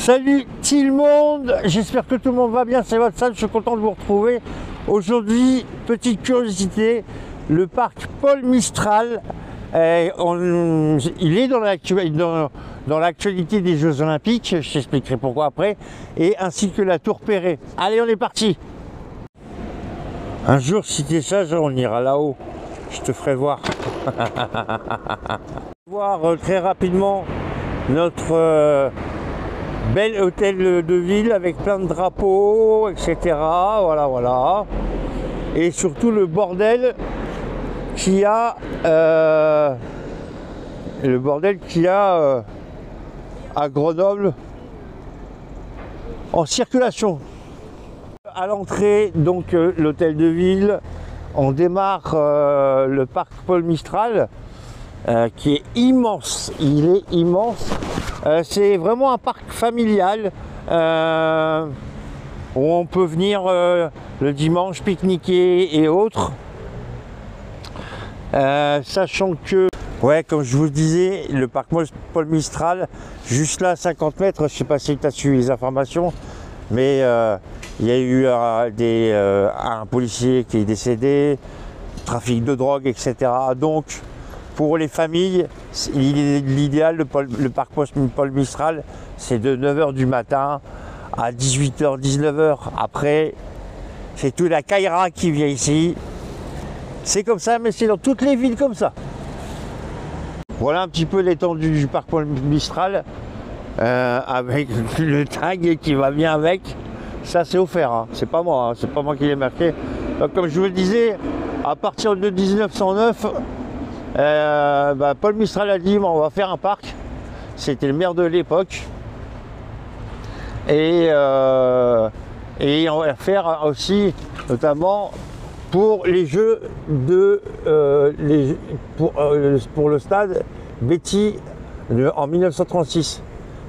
Salut tout le monde, j'espère que tout le monde va bien, c'est votre salle, je suis content de vous retrouver. Aujourd'hui, petite curiosité, le parc Paul Mistral, il est dans l'actualité des Jeux Olympiques, je t'expliquerai pourquoi après, et ainsi que la Tour Perret. Allez, on est parti. Un jour, si t'es sage, on ira là-haut, je te ferai voir. Voir très rapidement notre bel hôtel de ville avec plein de drapeaux, etc. Voilà. Et surtout le bordel qu'il y a, à Grenoble en circulation. À l'entrée, donc l'hôtel de ville, on démarre le parc Paul Mistral, qui est immense. Il est immense. C'est vraiment un parc familial où on peut venir le dimanche pique-niquer et autres. Sachant que, ouais, comme je vous le disais, le parc Paul Mistral, juste là, 50 mètres, je ne sais pas si tu as suivi les informations, mais il y a eu un policier qui est décédé, trafic de drogue, etc. Donc, pour les familles, l'idéal, le parc Paul Mistral, c'est de 9h du matin à 18h, 19h. Après, c'est toute la caïra qui vient ici. C'est comme ça, mais c'est dans toutes les villes comme ça. Voilà un petit peu l'étendue du parc Paul Mistral, avec le tag qui va bien avec. Ça, c'est offert, hein. C'est pas moi, hein. C'est pas moi qui l'ai marqué. Donc, comme je vous le disais, à partir de 1909, Paul Mistral a dit on va faire un parc. C'était le maire de l'époque et on va faire aussi notamment pour les jeux de pour le stade Betty en 1936,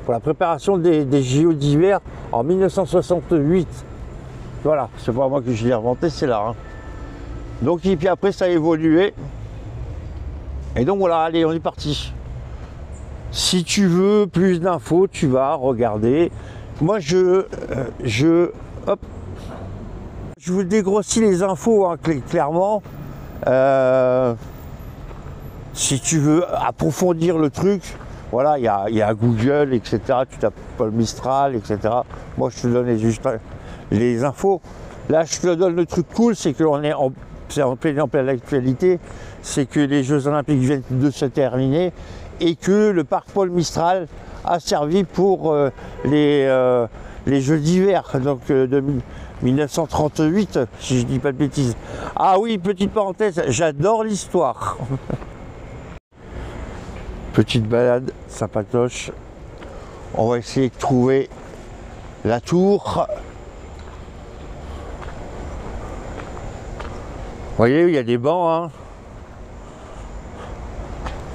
pour la préparation des JO d'hiver en 1968. Voilà, c'est pas moi que je l'ai inventé, c'est là, hein. Donc et puis après ça a évolué. Et donc voilà, allez, on est parti. Si tu veux plus d'infos, tu vas regarder. Moi, je vous dégrossis les infos, hein, clairement. Si tu veux approfondir le truc, voilà, il y a Google, etc. Tu tapes Paul Mistral, etc. Moi, je te donne juste les infos. Là, je te donne le truc cool, c'est qu'on est en pleine actualité, c'est que les Jeux Olympiques viennent de se terminer et que le parc Paul Mistral a servi pour les Jeux d'hiver, donc de 1938, si je dis pas de bêtises. Ah oui, petite parenthèse, j'adore l'histoire. Petite balade sympatoche. On va essayer de trouver la tour. Vous voyez, il y a des bancs, hein.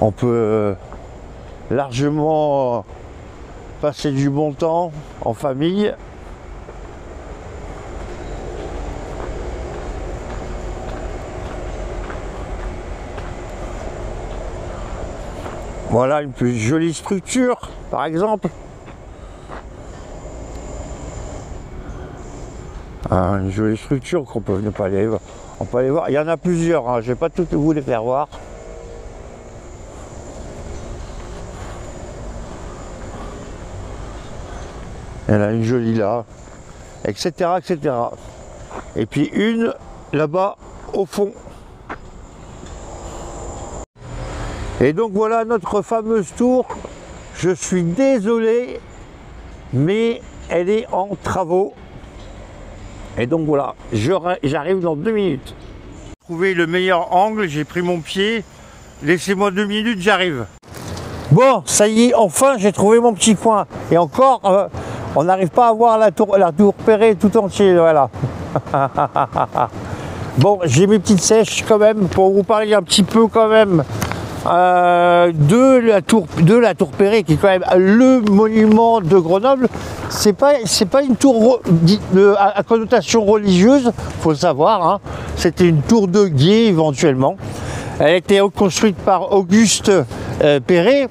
On peut largement passer du bon temps en famille. Voilà une plus jolie structure, par exemple. Une jolie structure qu'on peut ne pas aller voir. On peut aller voir, il y en a plusieurs, hein. Je ne vais pas toutes vous les faire voir. Il y en a une jolie là, etc., etc. Et puis une là-bas au fond. Et donc voilà notre fameuse tour. Je suis désolé, mais elle est en travaux. Et donc voilà, j'arrive dans 2 minutes. J'ai trouvé le meilleur angle, j'ai pris mon pied. Laissez-moi 2 minutes, j'arrive. Bon, ça y est, enfin j'ai trouvé mon petit coin. Et encore, on n'arrive pas à voir la tour Perret tout entier, voilà. Bon, j'ai mes petites sèches quand même, pour vous parler un petit peu quand même de la tour Perret, qui est quand même le monument de Grenoble. C'est pas une tour à connotation religieuse, faut le savoir, hein. C'était une tour de guet éventuellement. Elle a été construite par Auguste Perret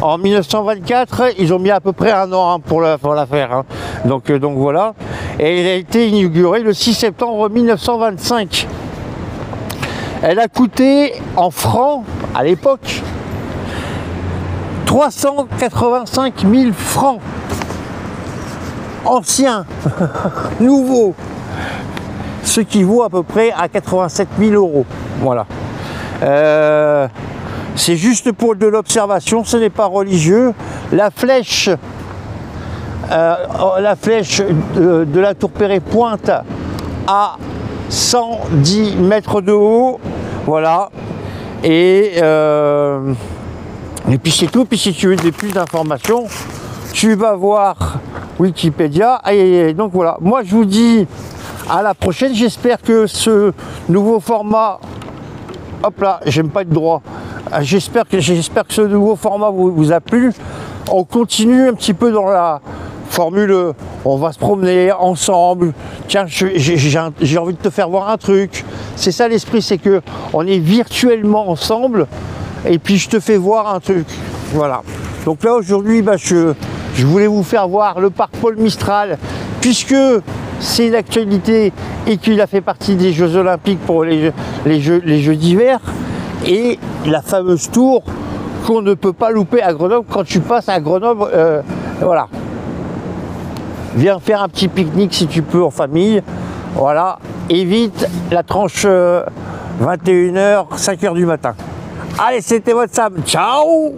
En 1924, ils ont mis à peu près un an pour la faire. Hein. Donc voilà. Et elle a été inaugurée le 6 septembre 1925. Elle a coûté en francs, à l'époque, 385 000 francs. Ancien, nouveau. Ce qui vaut à peu près à 87 000 euros. Voilà. C'est juste pour de l'observation, ce n'est pas religieux. La flèche de la Tour Perret pointe à 110 mètres de haut. Voilà. Et puis c'est tout. Puis si tu veux plus d'informations, tu vas voir Wikipédia. Et donc voilà. Moi je vous dis à la prochaine. J'espère que ce nouveau format, hop là, j'aime pas être droit. J'espère que ce nouveau format vous a plu. On continue un petit peu dans la formule, on va se promener ensemble. Tiens, j'ai envie de te faire voir un truc. C'est ça l'esprit, c'est que on est virtuellement ensemble et puis je te fais voir un truc. Voilà. Donc là aujourd'hui, je voulais vous faire voir le parc Paul Mistral, puisque c'est une actualité et qu'il a fait partie des Jeux Olympiques pour les Jeux d'hiver, et la fameuse tour qu'on ne peut pas louper à Grenoble quand tu passes à Grenoble. Voilà. Viens faire un petit pique-nique si tu peux en famille. Voilà. Évite la tranche 21h, 5h du matin. Allez, c'était votre Sam. Ciao!